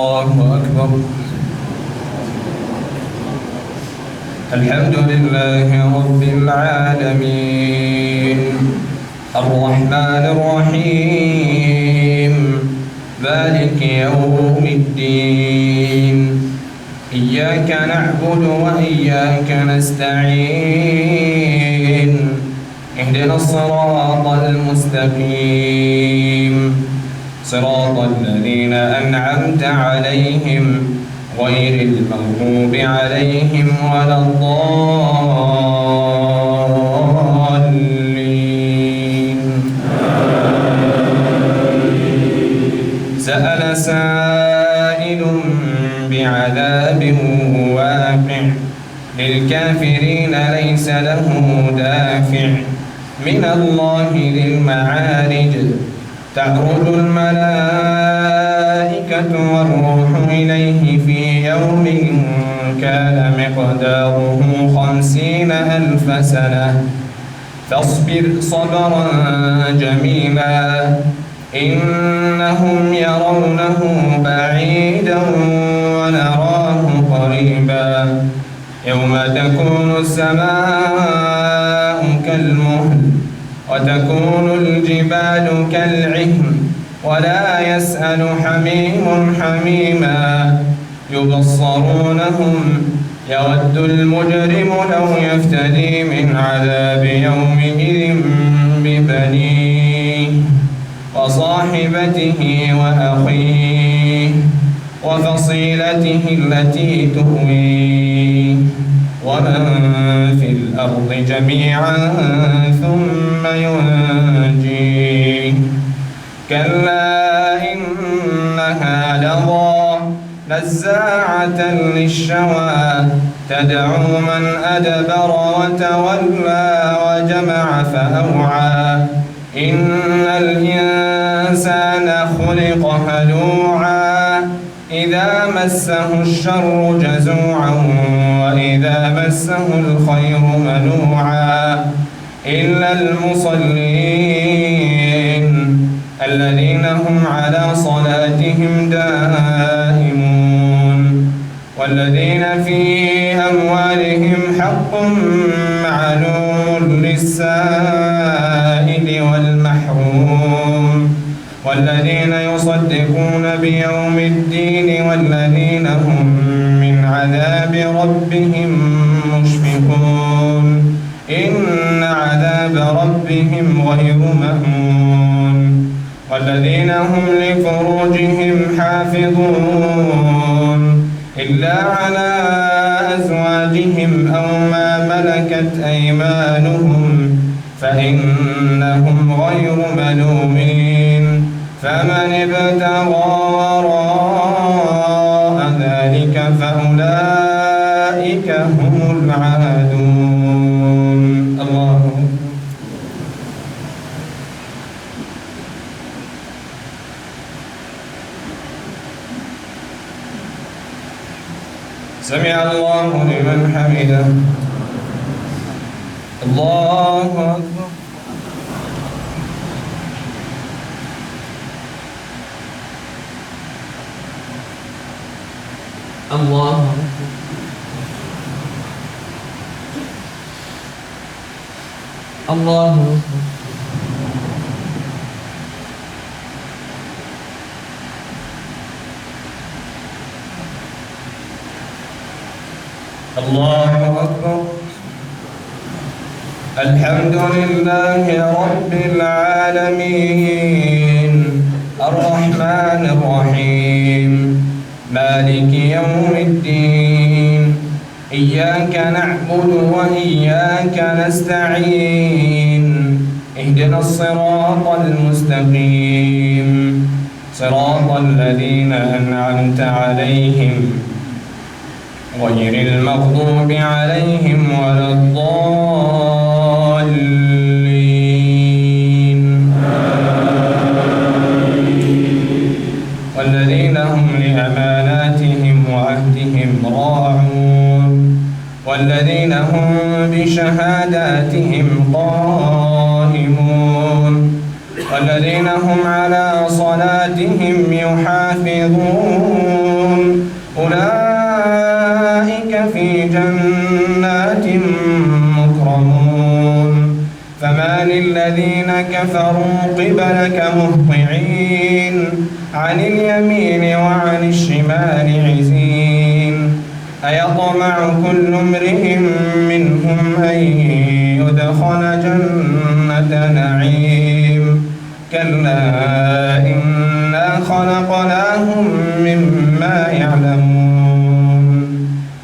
الله أكبر. الحمد لله رب العالمين الرحمن الرحيم مالك يوم الدين إياك نعبد وإياك نستعين اهدنا الصراط المستقيم صراط الذين أنعمت عليهم غير المغضوب عليهم ولا الضالين. سأل سائل بعذاب واقع للكافرين ليس له دافع من الله ذي المعارج تعرج الملائكة والروح إليه في يوم كان مقداره 50,000 سنة فاصبر صبرا جميلا إنهم يرونه بعيدا ونراه قريبا يوم تكون السماء كالمهل وتكون الجبال كالعهن ولا يسأل حميم حميما يبصرونهم يود المجرم لو يفتدي من عذاب يومئذ ببنيه وصاحبته وأخيه وفصيلته التي تؤويه ومن في الأرض جميعا ثم ينجيه كلا إنها لظى نزاعة للشوى تدعو من أدبر وتولى وجمع فأوعى إن الإنسان خلق هلوعا إذا مسه الشر جزوعا وإذا مسه الخير منوعا إلا المصلين الذين هم على صلاتهم دائمون والذين في أموالهم حق معلوم للسائل والمحروم والذين يصدقون بيوم الدين والذين هم من عذاب ربهم مشفقون إن عذاب ربهم غير مأمون والذين هم لفروجهم حافظون إلا على أزواجهم أو ما ملكت أيمانهم فإنهم غير ملومين فمن ابتغى وراء ذلك فأولئك هم العادون. الله سمع الله لمن حمده. الله أكبر. الله الله الله أكبر. الحمد لله رب العالمين الرحمن الرحيم مالك يوم الدين إياك نعبد وإياك نستعين اهدنا الصراط المستقيم صراط الذين أنعمت عليهم غير المغضوب عليهم ولا الضالين والذين هم لأماناتهم وعهدهم راعون والذين هم بشهاداتهم قائمون والذين هم على صلاتهم يحافظون كفروا قبلك مهطعين عن اليمين وعن الشمال عزين أيطمع كل امرئ منهم أن يدخل جنة نعيم كلا إنا خلقناهم مما يعلمون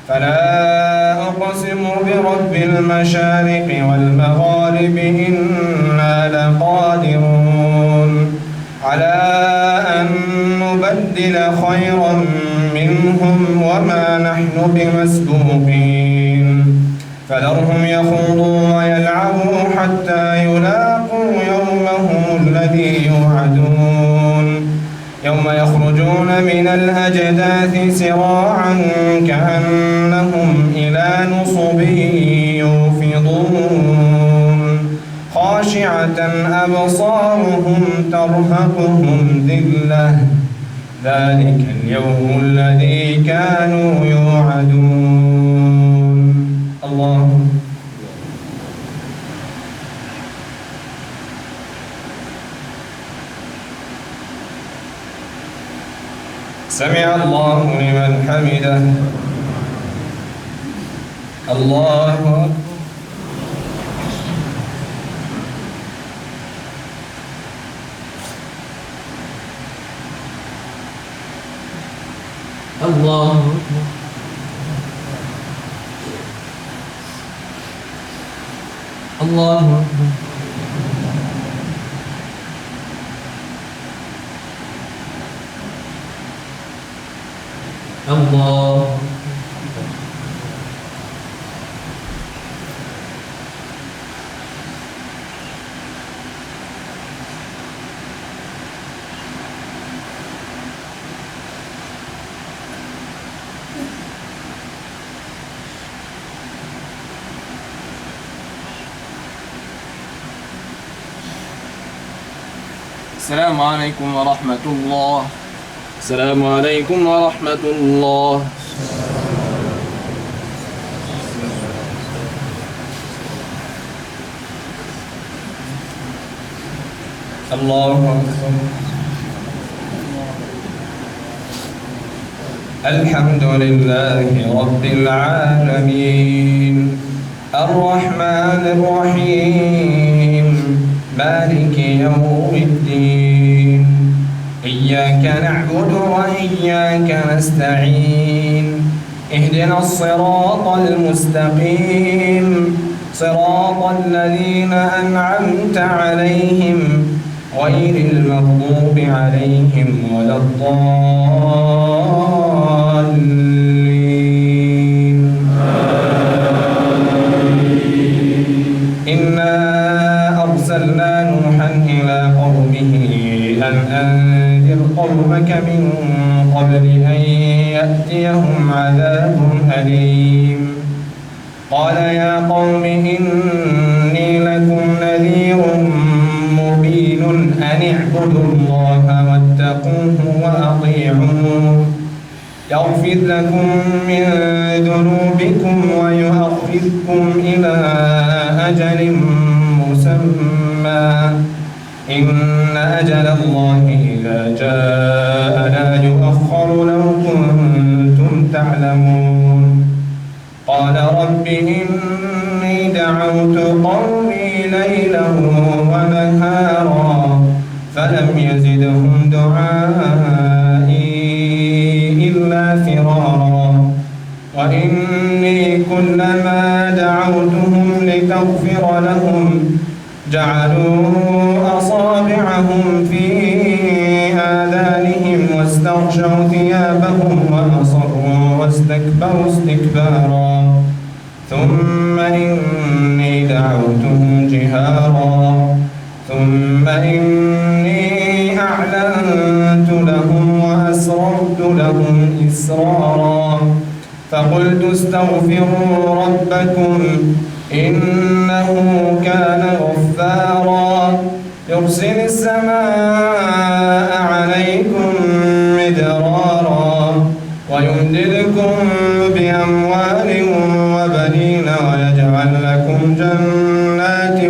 فلا أقسم برب المشارق والمغارب إنا لقادرون على أن نبدل خيرا منهم وما نحن بمسبوقين فذرهم يخوضوا ويلعبوا حتى يلاقوا يومهم الذي يوعدون يوم يخرجون من الأجداث سراعا كأنهم إلى نصب يوفضون خاشعة أبصارهم ترهقهم ذلة ذلك اليوم الذي كانوا يوعدون الله سمع الله لمن حمده الله أكبر الله الله الله السلام عليكم ورحمة الله. السلام عليكم ورحمة الله. الله أكبر. الحمد لله رب العالمين الرحمن الرحيم مالك يوم الدين إياك نعبد وإياك نستعين اهدنا الصراط المستقيم صراط الذين أنعمت عليهم غير المغضوب عليهم ولا الضالين إنا أرسلنا نوحا إلى قومه أن أنذر قومك من قبل أن يأتيهم عذاب أليم قال يا قوم إني لكم نذير مبين أن اعبدوا الله واتقوه وأطيعوه يغفر لكم من ذنوبكم ويؤخركم إلى أجل مسمى إن أجل الله إذا جاء لا يؤخر لو كنتم تعلمون قال رب إني دعوت قومي ليلا ونهارا فلم يزدهم دعائي إلا فرارا وإني كلما دعوتهم لتغفر لهم جعلوا أصابعهم في آذانهم واستغشوا ثيابهم وأصروا واستكبروا استكبارا ثم إني دعوتهم جهارا ثم إني أعلنت لهم وأسررت لهم إسرارا فقلت استغفروا ربكم إنه كان غفارا يرسل السماء عليكم مدرارا ويمددكم بأموال وبنين ويجعل لكم جنات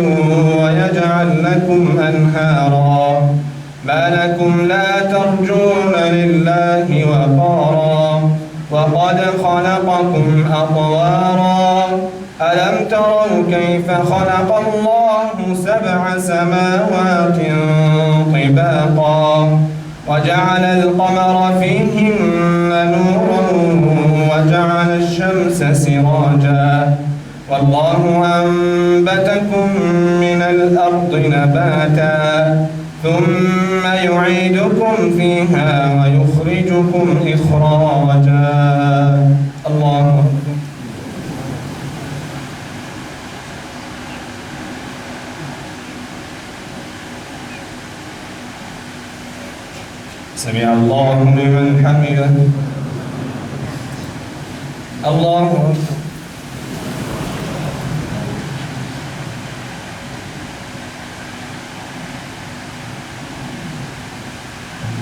ويجعل لكم أنهارا وقارا وقد خلقكم أطوارا ألم تروا كيف خلق الله 7 سماوات طباقا وجعل القمر فيهن نورا وجعل الشمس سراجا والله أنبتكم من الأرض نباتا ثم يعيدكم فيها ويخرجكم إخراجا الله أكبر. سمع الله لمن حمده الله أكبر.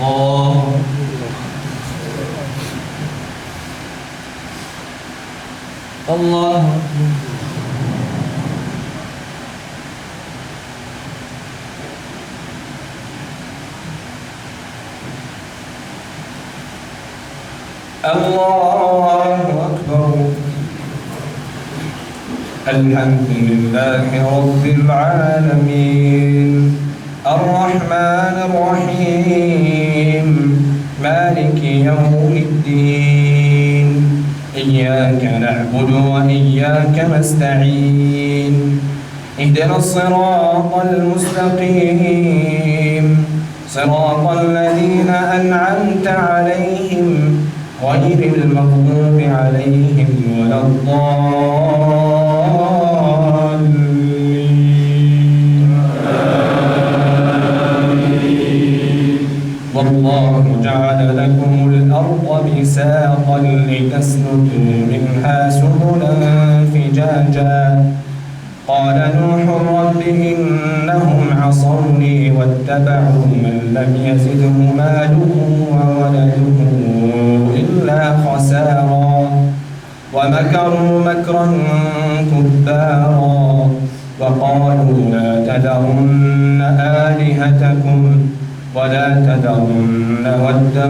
الله الله أكبر. الحمد لله رب العالمين الرحمن الرحيم مالك يوم الدين إياك نعبد وإياك نستعين اهدنا الصراط المستقيم صراط الذين أنعمت عليهم غير المغضوب عليهم ولا الضالين والله جعل لكم الأرض بساطا لتسلكوا منها سبلا فجاجا قال نوح رب إنهم عصوني واتبعوا من لم يزده ماله وولده إلا خسارا ومكروا مكرا كبارا وقالوا لا تذرن آلهتكم ولا تذرن ودا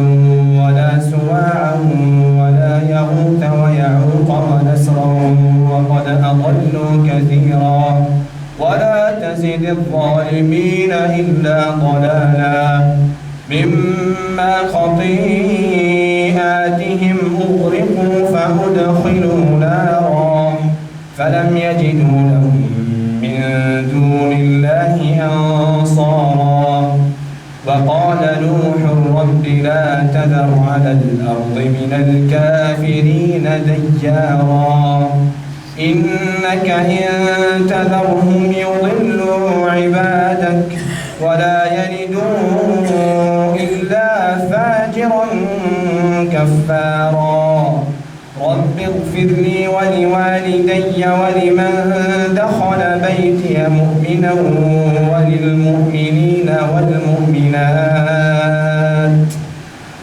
ولا سواعا ولا يغوث ويعوق ونسرا وقد أضلوا كثيرا ولا تزد الظالمين إلا ضلالا مما خطيئاتهم أغرقوا فأدخلوا نارا فلم يجدوا لهم من دون الله أنصارا وقال نوح رب لا تذر على الأرض من الكافرين ديارا إنك إن تذرهم يضلوا عبادك ولا يلدوا إلا فاجرا كفارا رب اغفر لي ولوالدي ولمن دخل بيتي مؤمنا وللمؤمنين والمؤمنات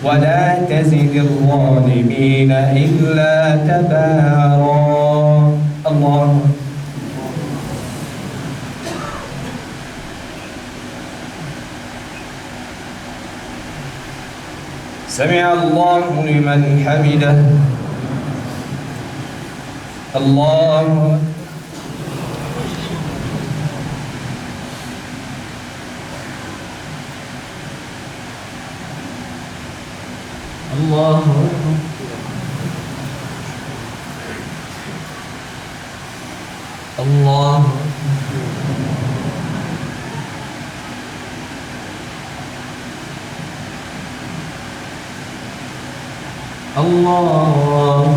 ولا تزد الظالمين إلا تبارا الله سمع الله لمن حمده الله الله الله الله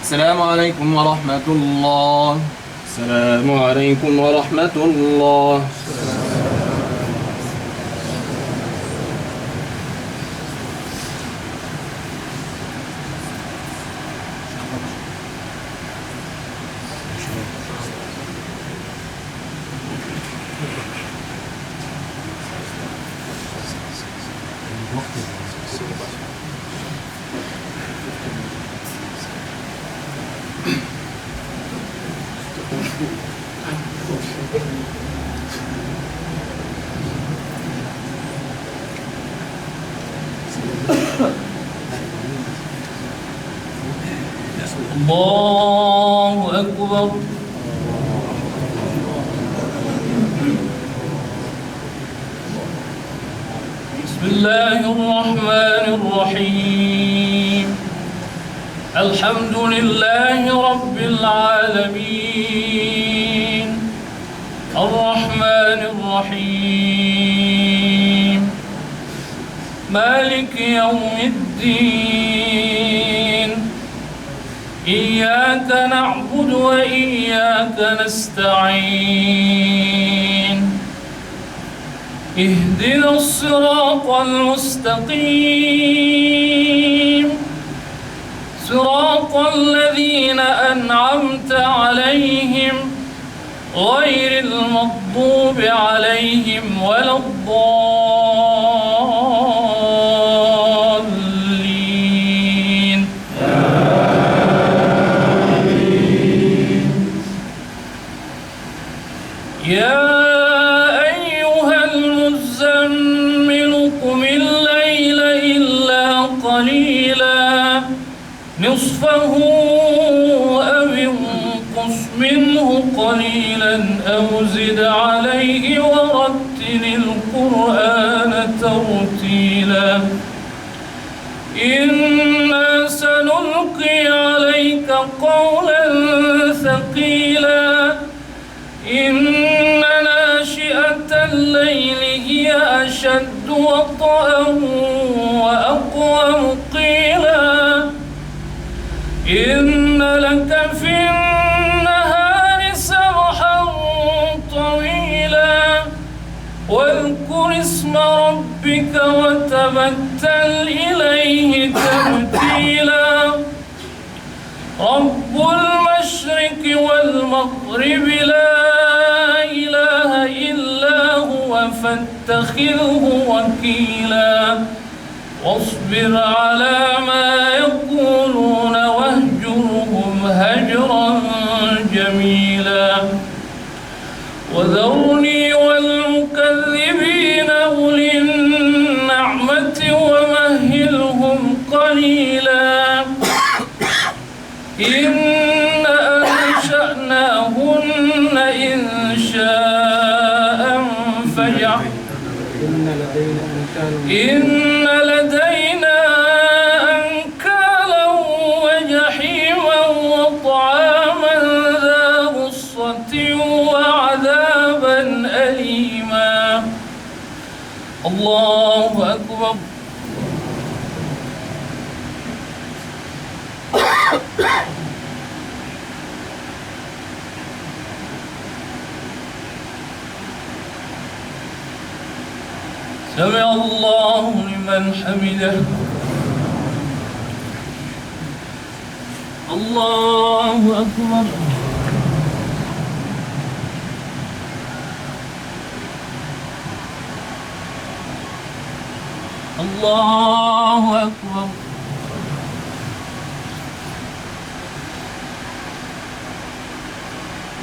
السلام عليكم ورحمة الله. السلام عليكم ورحمة الله. الله أكبر. بسم الله الرحمن الرحيم. الحمد لله رب العالمين الرحمن الرحيم مالك يوم الدين إياك نعبد وإياك نستعين اهدنا الصراط المستقيم صراط الذين أنعمت عليهم غير المغضوب عليهم ولا الضالين. يا أيها المزمل قم الليل إلا قليلا نصفه أو انقص منه قليلا أو زد عليه ورتل القرآن ترتيلا إنا سنلقي عليك قولا ثقيلا إن ناشئة الليل هي أشد وطئا وأقوم قيلا إن لك في النهار سبحا طويلا واذكر اسم ربك وتبتل إليه تبتيلا رب المشرق والمغرب لا إله إلا هو فاتخذه وكيلا واصبر على ما يقولون واهجرهم هجرا جميلا وذرني والمكذبين أولي النعمة ومهلهم قليلا إن أنشأناهن إنشاء إن لدينا أنكالا وجحيما وطعاما ذا غصة وعذابا أليما. الله أكبر. سمع الله لمن حمده. الله أكبر. الله أكبر.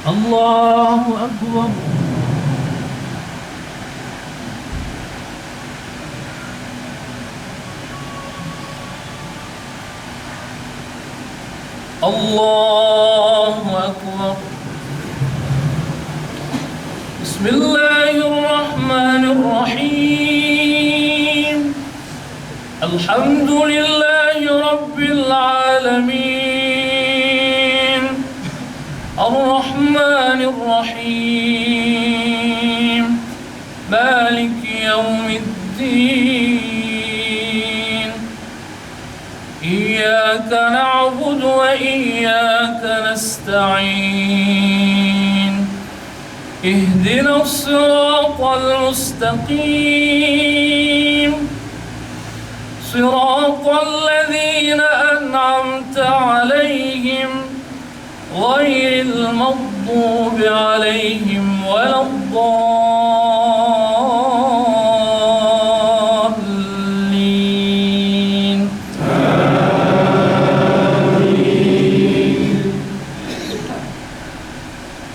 الله أكبر. الله أكبر. بسم الله الرحمن الرحيم. الحمد لله رب العالمين الرحمن الرحيم مالك يوم الدين إياك نعبد وإياك نستعين اهدنا الصراط المستقيم صراط الذين أنعمت عليهم غير المغضوب عليهم ولا الضالين.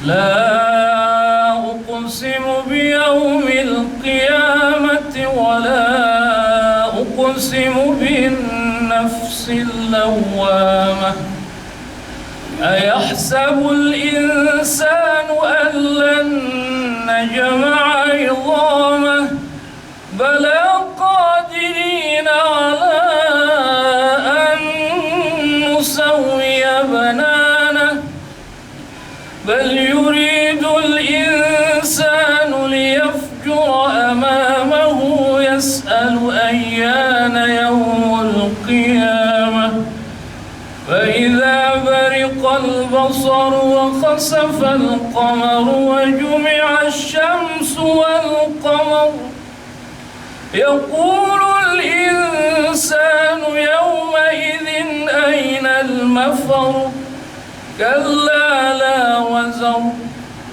لا أقسم بيوم القيامة ولا أقسم بالنفس اللوامة إنك لمن المرسلين إن لدينا أنكالا وجحيما وطعاما ذا غصة وعذابا أليما إن لك في النهار سبحا طويلا إن ناشئة الليل هي أشد وطئا وأقوم قيلا إن لك في النهار سبحا طويلا وذرني والمكذبين أولي النعمة ومهلهم قليلا الله أكبر. أيحسب الإنسان أن لن نجمع عظامه بلى قادرين على أن نسوي بنانه بل يريد الإنسان ليفجر أمامه يسأل أيان يوم القيامة فإذا برق البصر وخسف القمر وجمع الشمس والقمر يقول الإنسان يومئذ أين المفر كلا لا وزر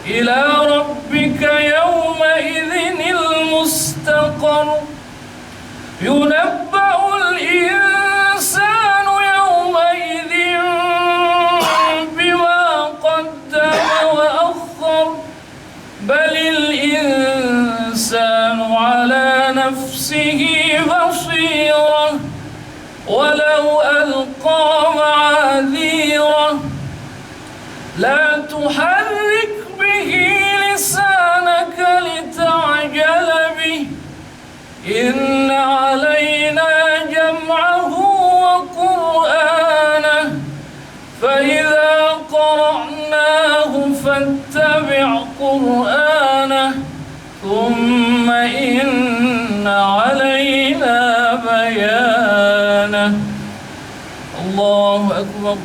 إلى ربك يومئذ المستقر ينبأ الإنسان يومئذ بما قدم وأخر بل الإنسان على نفسه بصيرة ولو ألقى معاذيره لا تحرك به لسانك لتعجل به إن علينا جمعه وقرآنه فإذا قرأناه فاتبع قرآنه ثم إن علينا بيانه. الله أكبر.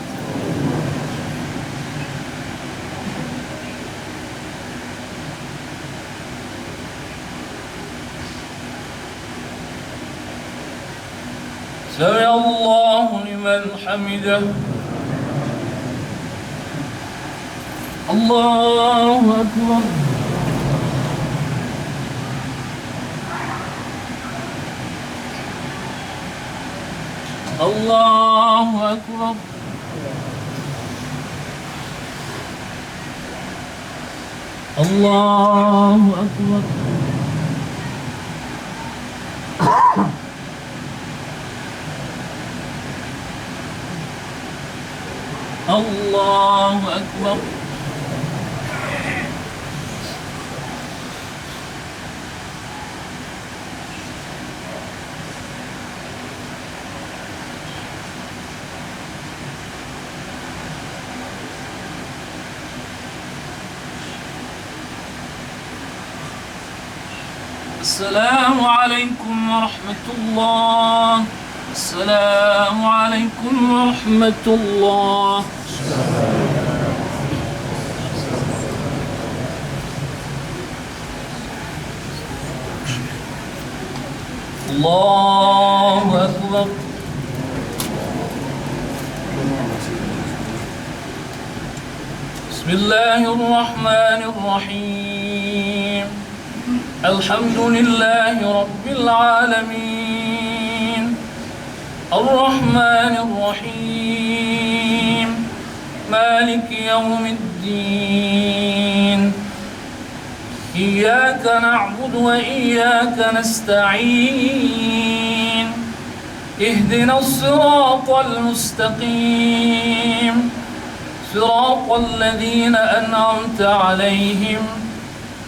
سمع الله لمن حمده. الله أكبر. الله أكبر. الله أكبر. الله أكبر. السلام عليكم ورحمة الله. السلام عليكم ورحمة الله. الله أكبر. بسم الله الرحمن الرحيم. الحمد لله رب العالمين الرحمن الرحيم مالك يوم الدين إياك نعبد وإياك نستعين اهدنا الصراط المستقيم صراط الذين أنعمت عليهم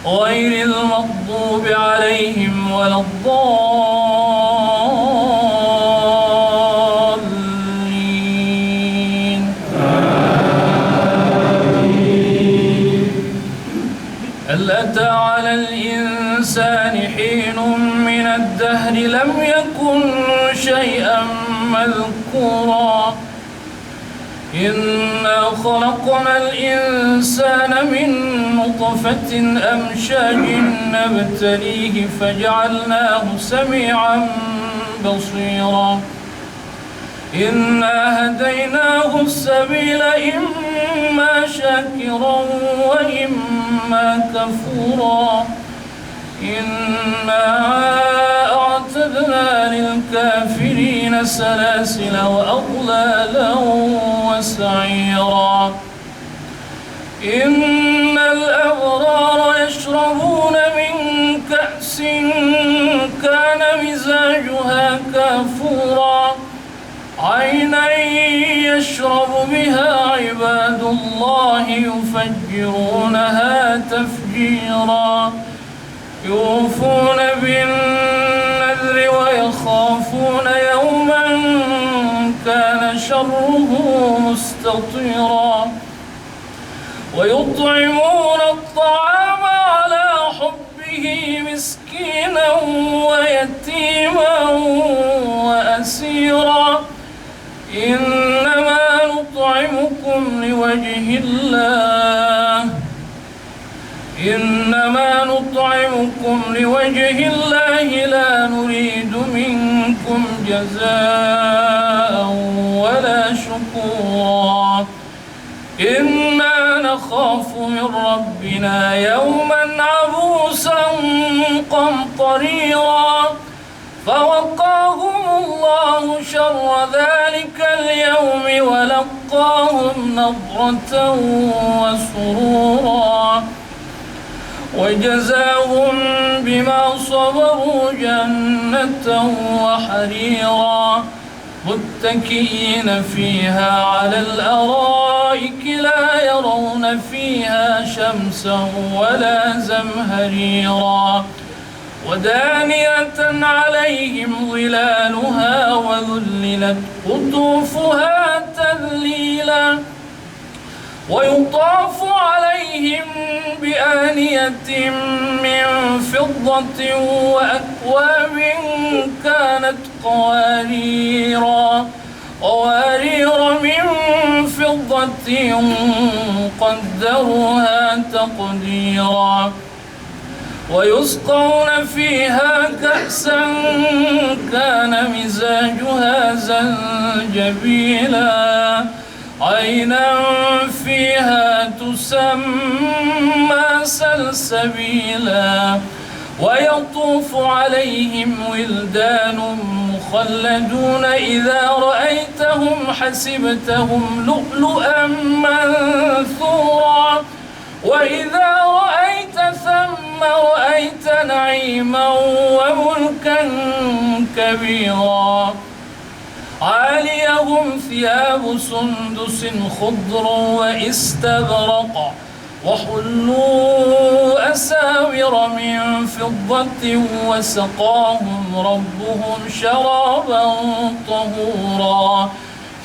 غير المغضوب عليهم ولا الضالين. هل أتى على الإنسان حين من الدهر لم يكن شيئا مذكورا إنا خلقنا الإنسان من نطفة أمشاج نبتليه فجعلناه سميعا بصيرا إنا هديناه السبيل إما شاكرا وإما كفورا إنا أعتدنا للكافرين سلاسل وأغلالا وسعيرا إن الأبرار يشربون من كأس كان مزاجها كافورا عينا يشرب بها عباد الله يفجرونها تفجيرا يوفون بالنذر ويخافون يوما كان شره مستطيرا ويطعمون الطعام على حبه مسكينا ويتيما وأسيرا إنما نطعمكم لوجه الله لا نريد منكم جزاء ولا شكورا إنا نخاف من ربنا يوما عبوسا قمطريرا فوقاهم الله شر ذلك اليوم ولقاهم نضرة وسرورا وجزاهم بما صبروا جنة وحريرا متكئين فيها على الأرائك لا يرون فيها شمسا ولا زمهريرا ودانية عليهم ظلالها وذللت قطوفها تذليلا ويطاف عليهم بآنية من فضة وأكواب كانت قوارير من فضة قدروها تقديرا ويسقون فيها كأسا كان مزاجها زنجبيلا عينا فيها تسمى سلسبيلا ويطوف عليهم ولدان مخلدون إذا رأيتهم حسبتهم لؤلؤا منثورا وإذا رأيت ثم رأيت نعيما وملكا كبيرا عاليهم ثياب سندس خضر واستبرق وحلوا أساور من فضة وسقاهم ربهم شرابا طهورا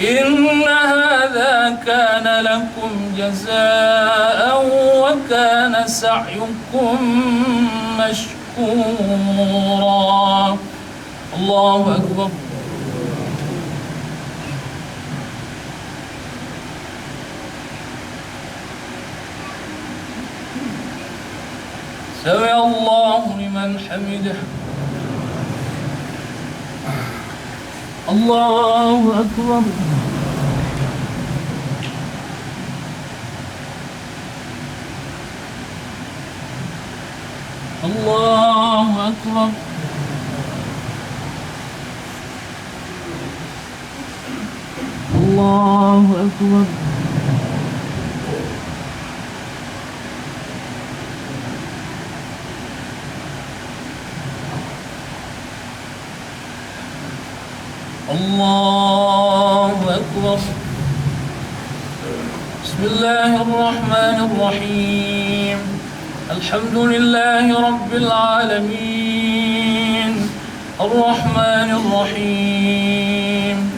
إن هذا كان لكم جزاء وكان سعيكم مشكورا الله أكبر سمع الله لمن حمده الله أكبر الله أكبر الله أكبر الله أكبر بسم الله الرحمن الرحيم الحمد لله رب العالمين الرحمن الرحيم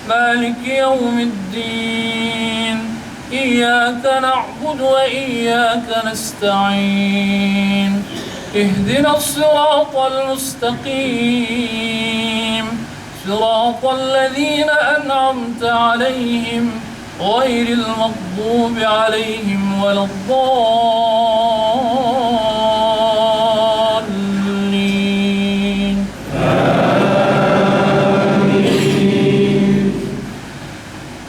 مالك يوم الدين إياك نعبد وإياك نستعين اهدنا الصراط المستقيم صراط الذين أنعمت عليهم غير المغضوب عليهم ولا الضالين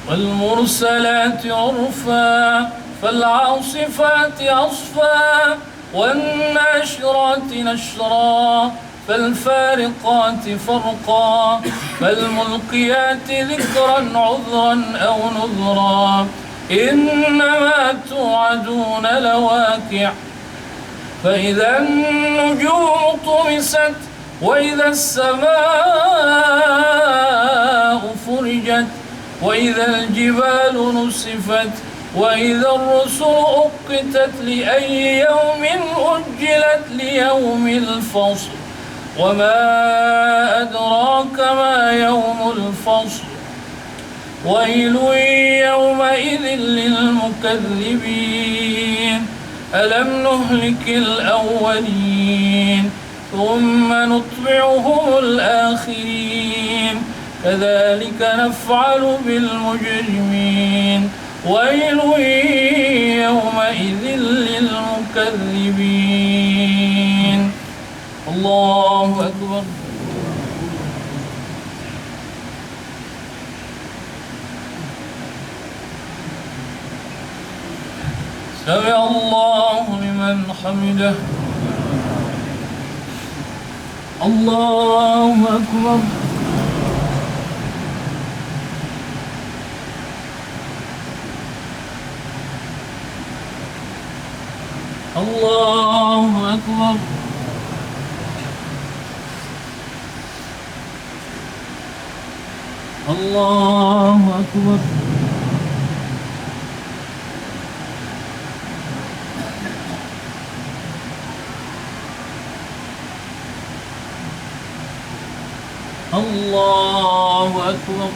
والمرسلات عرفا فالعاصفات عصفا والناشرات نشرا فالفارقات فرقا فالملقيات ذكرا عذرا أو نذرا إنما توعدون لواقع فإذا النجوم طمست وإذا السماء فرجت وإذا الجبال نسفت وإذا الرسل أقتت لأي يوم أجلت ليوم الفصل وما أدراك ما يوم الفصل ويل يومئذ للمكذبين ألم نهلك الأولين ثم نتبعهم الآخرين كذلك نفعل بالمجرمين ويل يومئذ للمكذبين. الله أكبر. سمع الله لمن حمده. الله أكبر. الله أكبر. الله أكبر. الله أكبر.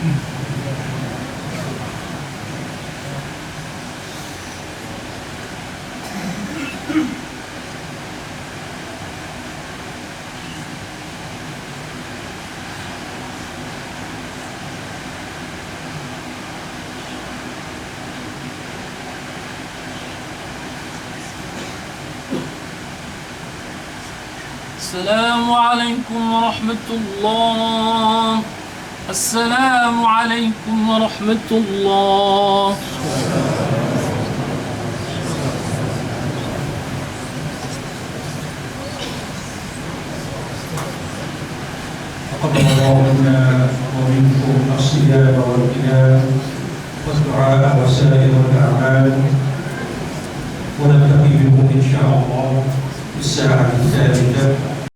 السلام عليكم ورحمة الله. السلام عليكم ورحمة الله. تقبل الله منا ومنكم الصيام والقيام والدعاء وسائر الأعمال ونلتقي بكم إن شاء الله في الساعة الثالثة